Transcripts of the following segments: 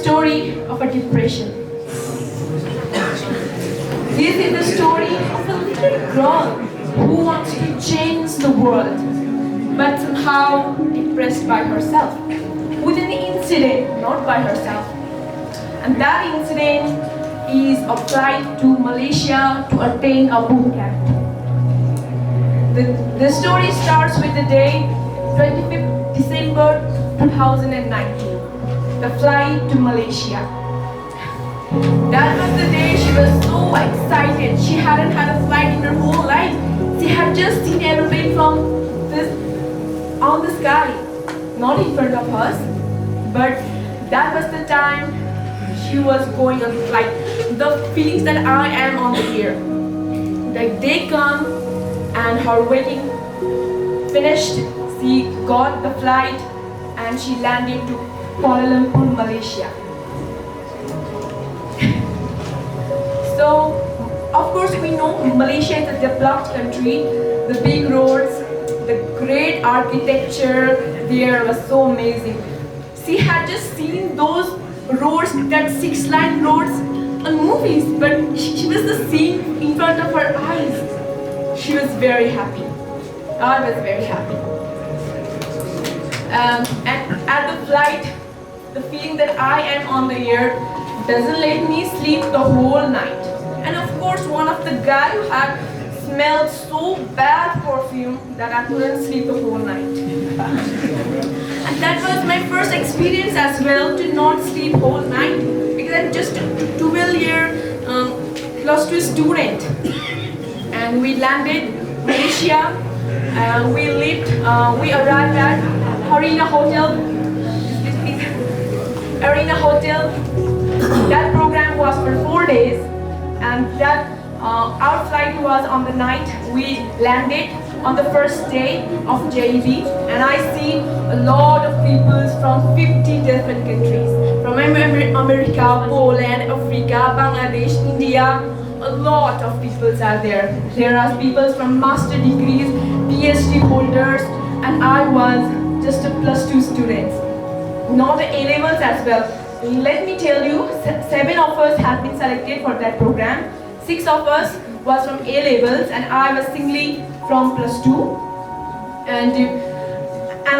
story of a depression. This is the story of a little girl who wants to change the world, but somehow depressed by herself, with an incident, not by herself. And that incident is a flight to Malaysia to attain a boot camp. The story starts with the day 25th December 2019, the flight to Malaysia. That was the day she was so excited. She hadn't had a flight in her whole life. She had just seen aeroplane from on the sky, not in front of us, but that was the time she was going on the flight. The feelings that I am on the air, like they come and her waiting finished. She got the flight and she landed to Kuala Lumpur, Malaysia. So, of course, we know Malaysia is a developed country. The big roads, the great architecture there was so amazing. She had just seen those roads, that 6-line roads on movies, but she was the scene in front of her eyes. She was very happy. I was very happy. And at the flight, the feeling that I am on the air doesn't let me sleep the whole night. And of course, one of the guys who had smelled so bad perfume that I couldn't sleep the whole night. And that was my first experience as well, to not sleep whole night, because I'm just a 12-year plus 2 student. And we landed Malaysia. We arrived at Arena Hotel. Arena Hotel. That program was for 4 days, and that our flight was on the night. We landed on the first day of JEB, and I see a lot of people from 50 different countries, from America, Poland, Africa, Bangladesh, India. A lot of people are there. There are people from master degrees, PhD holders, and I was just a plus 2 student. Not the A-levels as well. Let me tell you, 7 of us have been selected for that program. 6 of us was from A-levels, and I was singly from plus 2. And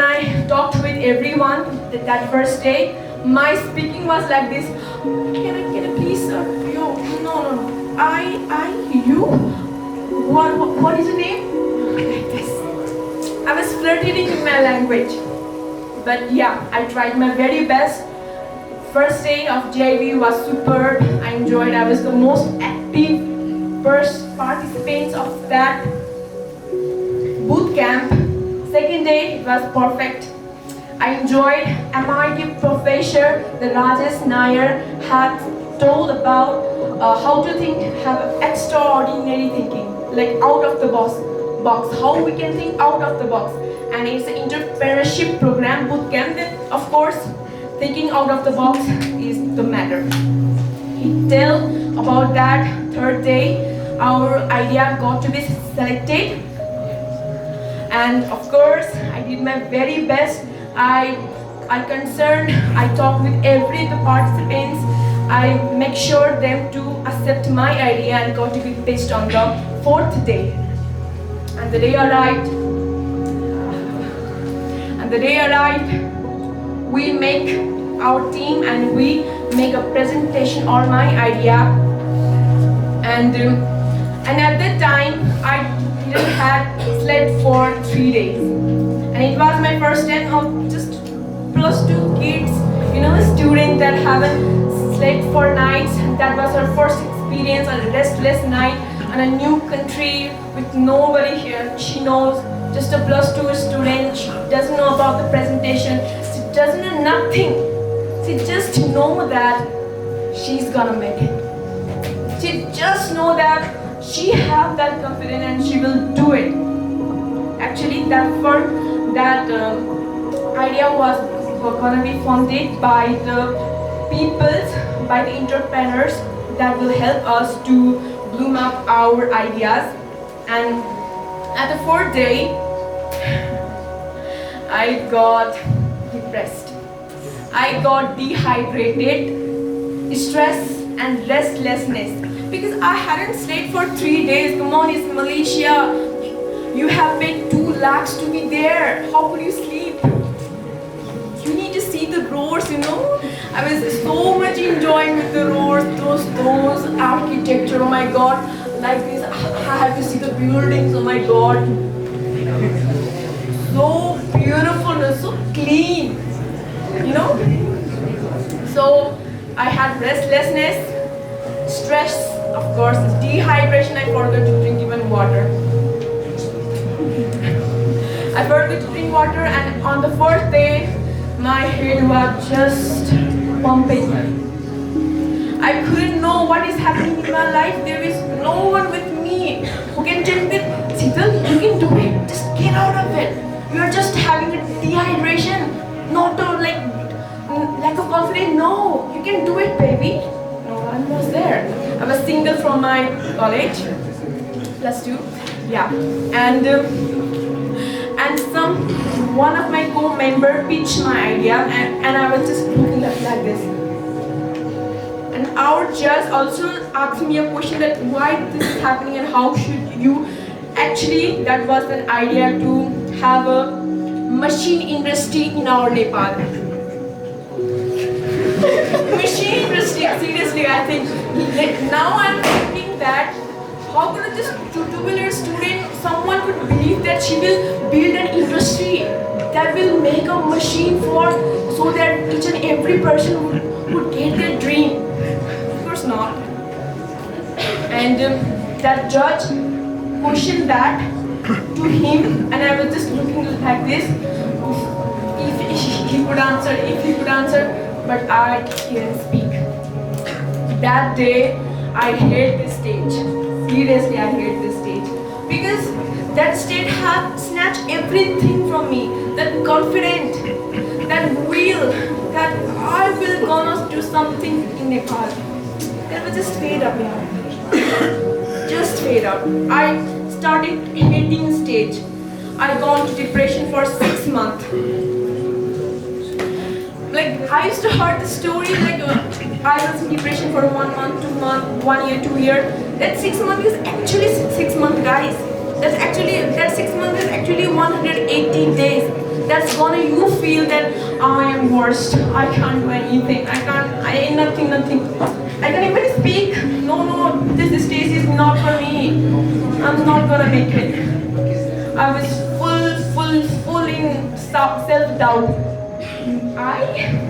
I talked with everyone that first day. My speaking was like this. Can I please, yo, no. You? What is your name? Like this. I was flirting with my language. But yeah, I tried my very best. First day of JV was superb. I enjoyed. I was the most active first participants of that boot camp. Second day was perfect. I enjoyed. MIT professor, the Rajesh Nair, had told about how to think, have extraordinary thinking, like out of the box, how we can think out of the box. And it's an entrepreneurship program, boot camp, then of course, thinking out of the box is the matter. He tell about that third day, our idea got to be selected. And of course, I did my very best. I talked with every the participants. I make sure them to accept my idea and got to be pitched on the 4th day. And the day arrived, we make our team and we make a presentation on my idea. And at that time, I didn't have slept for 3 days. And it was my first time of just plus 2 kids, students that haven't slept for nights. That was her first experience on a restless night in a new country with nobody here. She knows, just a plus 2 student. She doesn't know about the presentation. She doesn't know nothing. She just knows that she's gonna make it. She just knows that she has that confidence and she will do it. Actually, that idea was gonna be funded by the peoples, by the entrepreneurs that will help us to bloom up our ideas. And at the 4th day, I got depressed. I got dehydrated, stress and restlessness because I hadn't slept for 3 days. Come on, it's Malaysia. You have paid 2 lakhs to be there. How could you sleep? You need to see the roads, I was so much enjoying with the roads, those architecture, oh my god. Like this, I have to see the buildings, oh my god. So beautiful, so clean, So I had restlessness, stress, of course, dehydration. I forgot to drink even water. I forgot to drink water, and on the 4th day, my head was just pumping. I couldn't know what is happening in my life. There is no one with me who can tell me, Shital, you can do it. Just get out of it. You are just having a dehydration, not a lack of confidence. No, you can do it, baby. No one was there. I was single from my college, +2. Yeah, and one of my co-member pitched my idea, and I was just looking like this. And our judge also asked me a question that why this is happening and how should you actually, that was an idea to have a machine industry in our Nepal. Machine industry, seriously, I think. Now I'm thinking that how could this 2-year student, someone could believe that she will build an industry that will make a machine so that each and every person would get their dream? Of course not. And that judge questioned that to him, and I was just looking like this. If he could answer, but I didn't speak. That day, I hate this stage. Seriously, I hate this stage. Because that stage had snatched everything from me. That confidence, that will, that I will gonna do something in Nepal. It was just fade up, Just fade up. I started hating stage. I gone to depression for 6 months. I used to hear the story I was in depression for 1 month, 2 months, 1 year, 2 years. That 6 months is actually 6 months, guys. That 6 months is actually 180 days. That's gonna you feel that I am worst. I can't do anything. I ain't nothing. I can't even speak. No, this stage is not for me. I'm not gonna make it. I was full in self-doubt.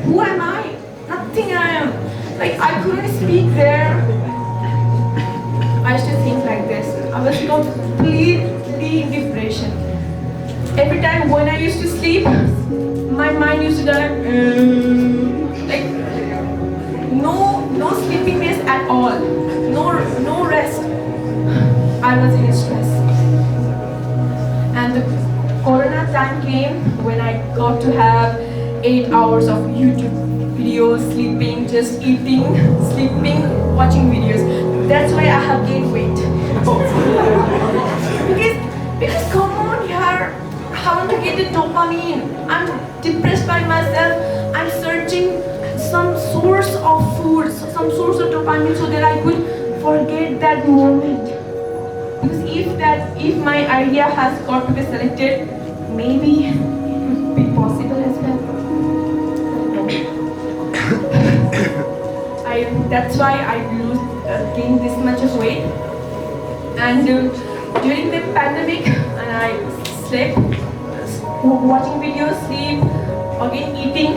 Who am I? Nothing I am. I couldn't speak there. I used to think like this. I was completely in depression. Every time when I used to sleep, my mind used to go no sleepiness at all. No rest. I was in stress. And the Corona time came when I got to have 8 hours of YouTube videos, sleeping, just eating, sleeping, watching videos. That's why I have gained weight. because come on, yaar, I want to get the dopamine. I'm depressed by myself. I'm searching some source of food, some source of dopamine so that I could forget that moment. Because if my idea has got to be selected, maybe it would be possible as well. That's why I gained this much of weight. And during the pandemic, and I slept, watching videos, sleep, again eating,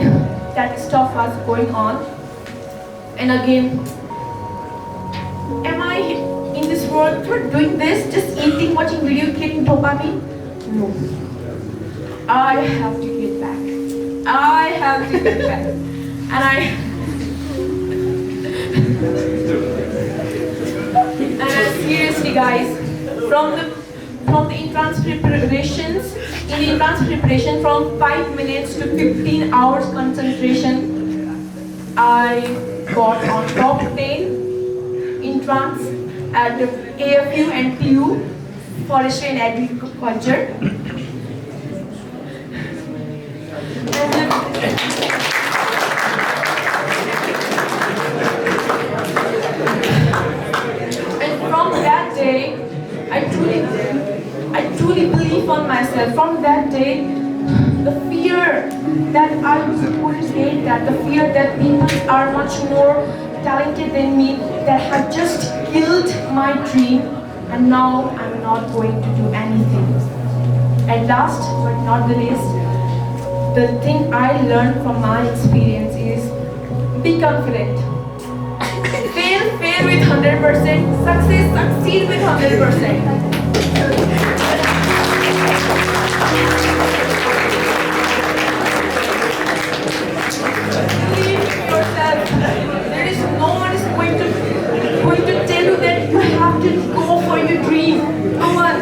that stuff was going on. And again, am I in this world for doing this, just eating, watching videos, getting dopamine? No. I have to get back. And seriously, guys, from the entrance preparation, from 5 minutes to 15 hours concentration, I got on top 10 entrance at the AFU and TU, Forestry and Agriculture. And yourself. From that day, the fear that I couldn't hate that, the fear that people are much more talented than me, that had just killed my dream, and now I'm not going to do anything. And last but not the least, the thing I learned from my experience is be confident. Fail with 100%, succeed with 100%. Believe in yourself. There is no one is going to tell you that you have to go for your dream. No one.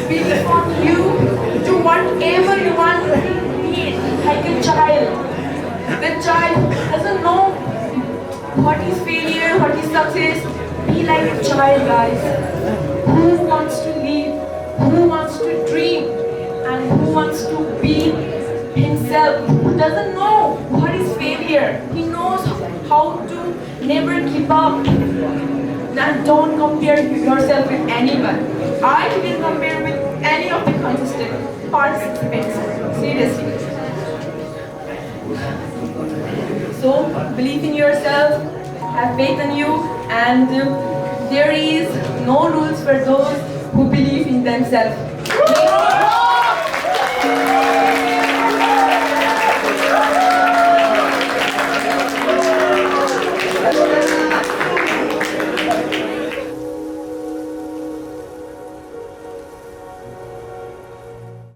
Believe on you. Do whatever you want. Be like a child. The child doesn't know what is failure, what is success. Be like a child, guys. Who wants to live? Who wants to dream? And who wants to be himself? Who doesn't know what is failure? He knows how to never give up. Now don't compare yourself with anyone. I didn't compare with any of the participants. Seriously. So believe in yourself, have faith in you, and there is no rules for those who believe in themselves.